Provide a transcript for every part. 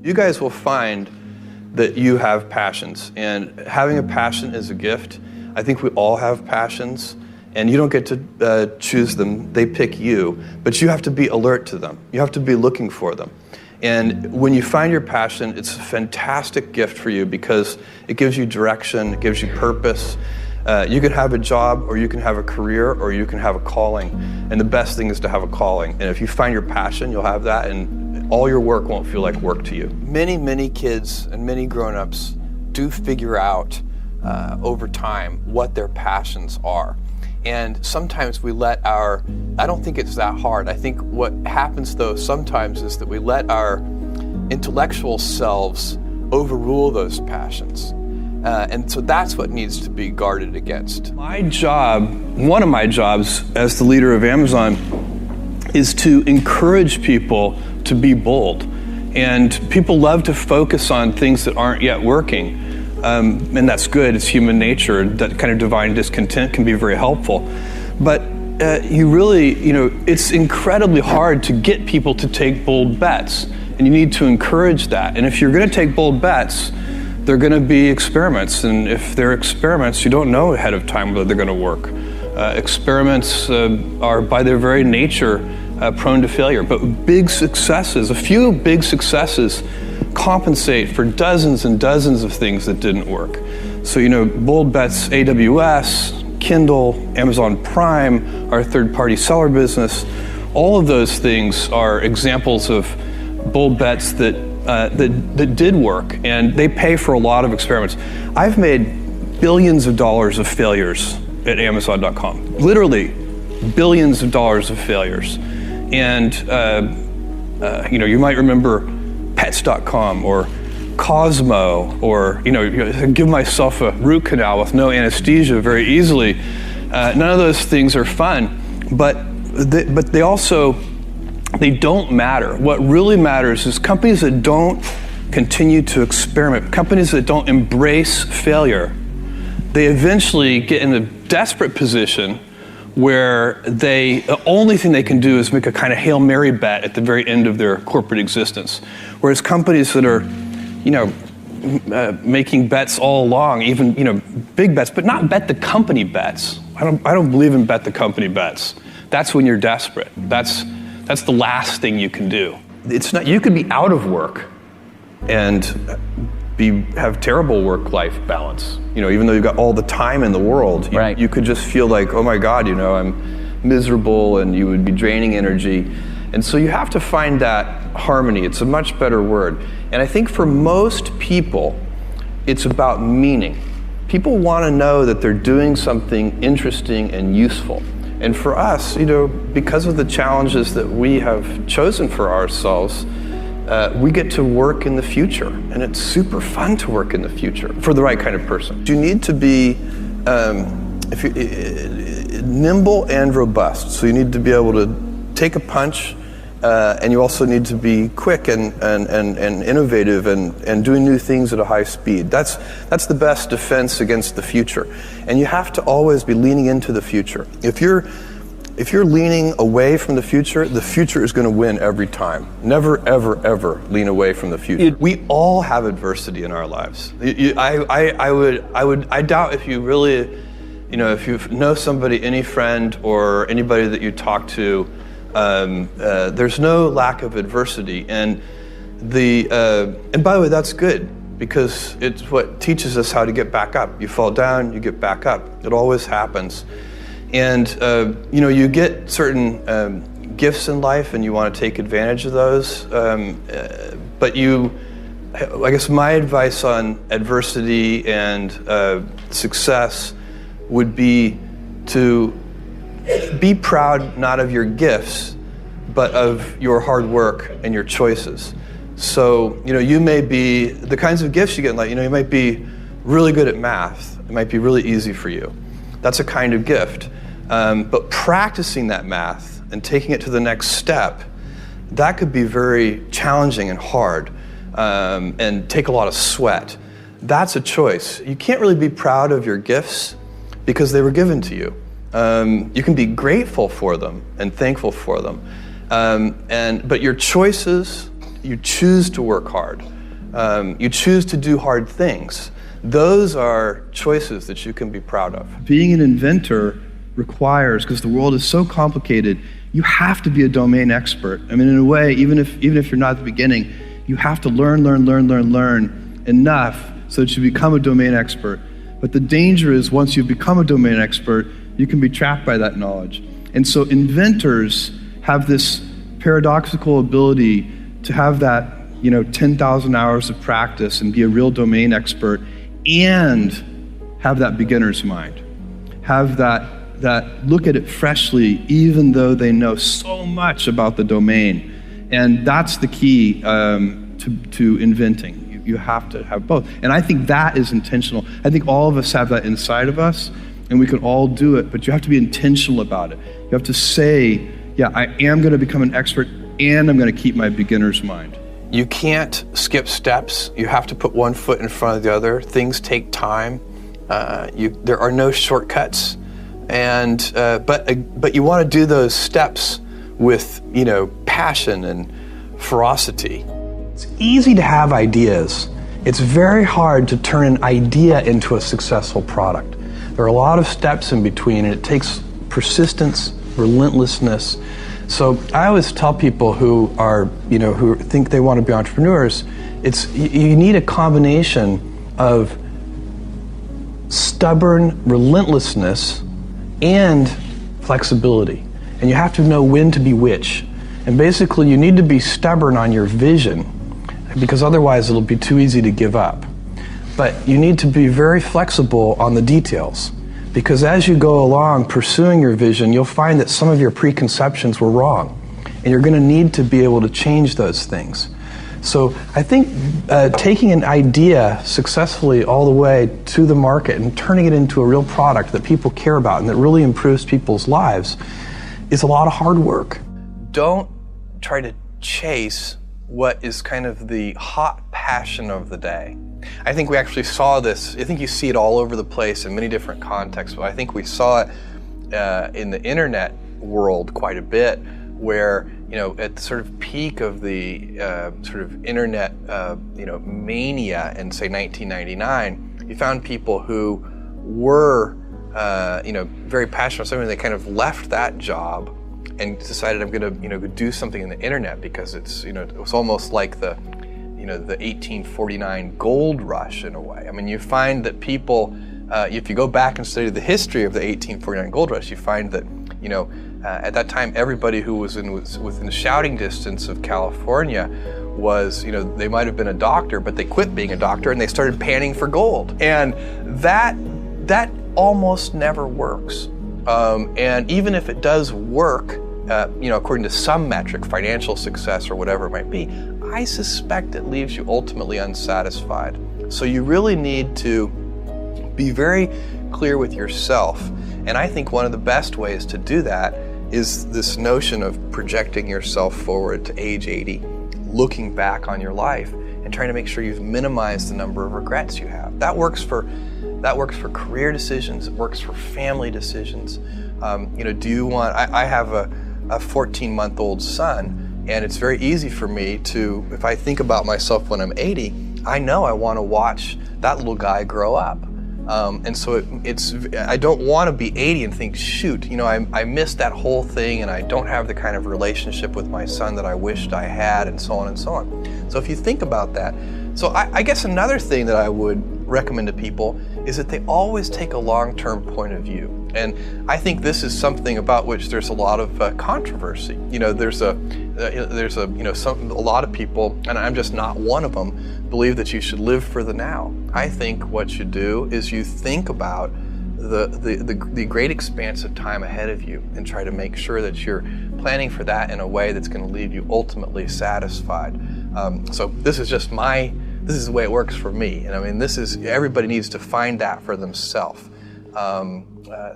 You guys will find that you have passions, and having a passion is a gift. I think we all have passions, and you don't get to choose them. They pick you, but you have to be alert to them. You have to be looking for them. And when you find your passion, it's a fantastic gift for you because it gives you direction, it gives you purpose. You can have a job, or you can have a career, or you can have a calling. And the best thing is to have a calling. And if you find your passion, you'll have that, and all your work won't feel like work to you. Many kids and many grown-ups do figure out over time what their passions are. And sometimes we let I don't think it's that hard. I think what happens though sometimes is that we let our intellectual selves overrule those passions. And so that's what needs to be guarded against. My job, one of my jobs as the leader of Amazon, is to encourage people to be bold. And people love to focus on things that aren't yet working. And that's good, it's human nature. That kind of divine discontent can be very helpful. But it's incredibly hard to get people to take bold bets. And you need to encourage that. And if you're gonna take bold bets, they're going to be experiments, and if they're experiments, you don't know ahead of time whether they're going to work. Experiments are by their very nature prone to failure, but a few big successes compensate for dozens and dozens of things that didn't work. So, bold bets, AWS, Kindle, Amazon Prime, our third-party seller business, all of those things are examples of bold bets that did work, and they pay for a lot of experiments. I've made billions of dollars of failures at Amazon.com. Literally, billions of dollars of failures. And you might remember Pets.com or Cosmo, or give myself a root canal with no anesthesia very easily. None of those things are fun, but they don't matter. What really matters is companies that don't continue to experiment, companies that don't embrace failure, they eventually get in a desperate position where the only thing they can do is make a kind of Hail Mary bet at the very end of their corporate existence. Whereas companies that are, making bets all along, even, big bets, but not bet the company bets. I don't believe in bet the company bets. That's when you're desperate. That's the last thing you can do. It's not. You could be out of work and have terrible work-life balance. Even though you've got all the time in the world, you could just feel like, oh my God, I'm miserable, and you would be draining energy. And so you have to find that harmony. It's a much better word. And I think for most people, it's about meaning. People want to know that they're doing something interesting and useful. And for us, because of the challenges that we have chosen for ourselves, we get to work in the future. And it's super fun to work in the future for the right kind of person. You need to be nimble and robust. So you need to be able to take a punch, and you also need to be quick and innovative and doing new things at a high speed. That's the best defense against the future. And you have to always be leaning into the future. If you're leaning away from the future is going to win every time. Never, ever, ever lean away from the future. We all have adversity in our lives. I doubt if you really, if you know somebody, any friend or anybody that you talk to, there's no lack of adversity, and by the way, that's good, because it's what teaches us how to get back up. You fall down, you get back up. It always happens. And you get certain gifts in life, and you want to take advantage of those. But I guess my advice on adversity and success would be to be proud not of your gifts, but of your hard work and your choices. So, you may be, the kinds of gifts you get in life, you might be really good at math. It might be really easy for you. That's a kind of gift. But practicing that math and taking it to the next step, that could be very challenging and hard, and take a lot of sweat. That's a choice. You can't really be proud of your gifts because they were given to you. You can be grateful for them and thankful for them. But your choices you choose to work hard. You choose to do hard things. Those are choices that you can be proud of. Being an inventor requires, because the world is so complicated, you have to be a domain expert. I mean, in a way, even if you're not at the beginning, you have to learn enough so that you become a domain expert. But the danger is once you become a domain expert, you can be trapped by that knowledge. And so inventors have this paradoxical ability to have that 10,000 hours of practice and be a real domain expert and have that beginner's mind. Have that look at it freshly, even though they know so much about the domain. And that's the key to inventing. You have to have both. And I think that is intentional. I think all of us have that inside of us, and we can all do it, but you have to be intentional about it. You have to say, yeah, I am going to become an expert, and I'm going to keep my beginner's mind. You can't skip steps. You have to put one foot in front of the other. Things take time. There are no shortcuts. And but you want to do those steps with passion and ferocity. It's easy to have ideas. It's very hard to turn an idea into a successful product. There are a lot of steps in between, and it takes persistence, relentlessness. So I always tell people who are who think they want to be entrepreneurs, you need a combination of stubborn relentlessness and flexibility. And you have to know when to be which. And basically you need to be stubborn on your vision, because otherwise it'll be too easy to give up. But you need to be very flexible on the details, because as you go along pursuing your vision, you'll find that some of your preconceptions were wrong. And you're going to need to be able to change those things. So I think taking an idea successfully all the way to the market and turning it into a real product that people care about and that really improves people's lives is a lot of hard work. Don't try to chase what is kind of the hot passion of the day. I think we actually saw this. I think you see it all over the place in many different contexts, but I think we saw it in the internet world quite a bit, where at the sort of peak of the sort of internet mania in say 1999, you found people who were very passionate about something. They kind of left that job and decided, I'm going to go do something in the internet, because it's it was almost like the the 1849 gold rush in a way. I mean, you find that people, if you go back and study the history of the 1849 gold rush, you find that at that time, everybody who was within shouting distance of California was, they might have been a doctor, but they quit being a doctor and they started panning for gold. And that almost never works. And even if it does work, according to some metric, financial success or whatever it might be, I suspect it leaves you ultimately unsatisfied. So you really need to be very clear with yourself. And I think one of the best ways to do that is this notion of projecting yourself forward to age 80, looking back on your life and trying to make sure you've minimized the number of regrets you have. That works for career decisions. It works for family decisions. Do you want? I have a 14-month-old son, and it's very easy for me to, if I think about myself when I'm 80, I know I want to watch that little guy grow up. And so I don't want to be 80 and think, shoot, I missed that whole thing and I don't have the kind of relationship with my son that I wished I had, and so on and so on. So if you think about that, so I guess another thing that I would recommend to people is that they always take a long-term point of view. And I think this is something about which there's a lot of controversy. There's a lot of people, and I'm just not one of them, believe that you should live for the now. I think what you do is you think about the great expanse of time ahead of you and try to make sure that you're planning for that in a way that's going to leave you ultimately satisfied. So this is the way it works for me. And I mean, everybody needs to find that for themselves.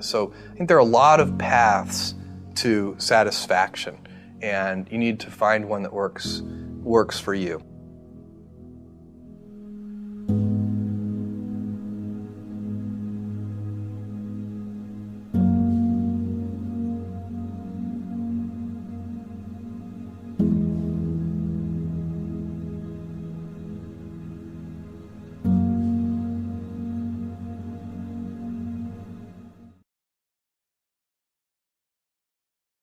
So I think there are a lot of paths to satisfaction, and you need to find one that works for you.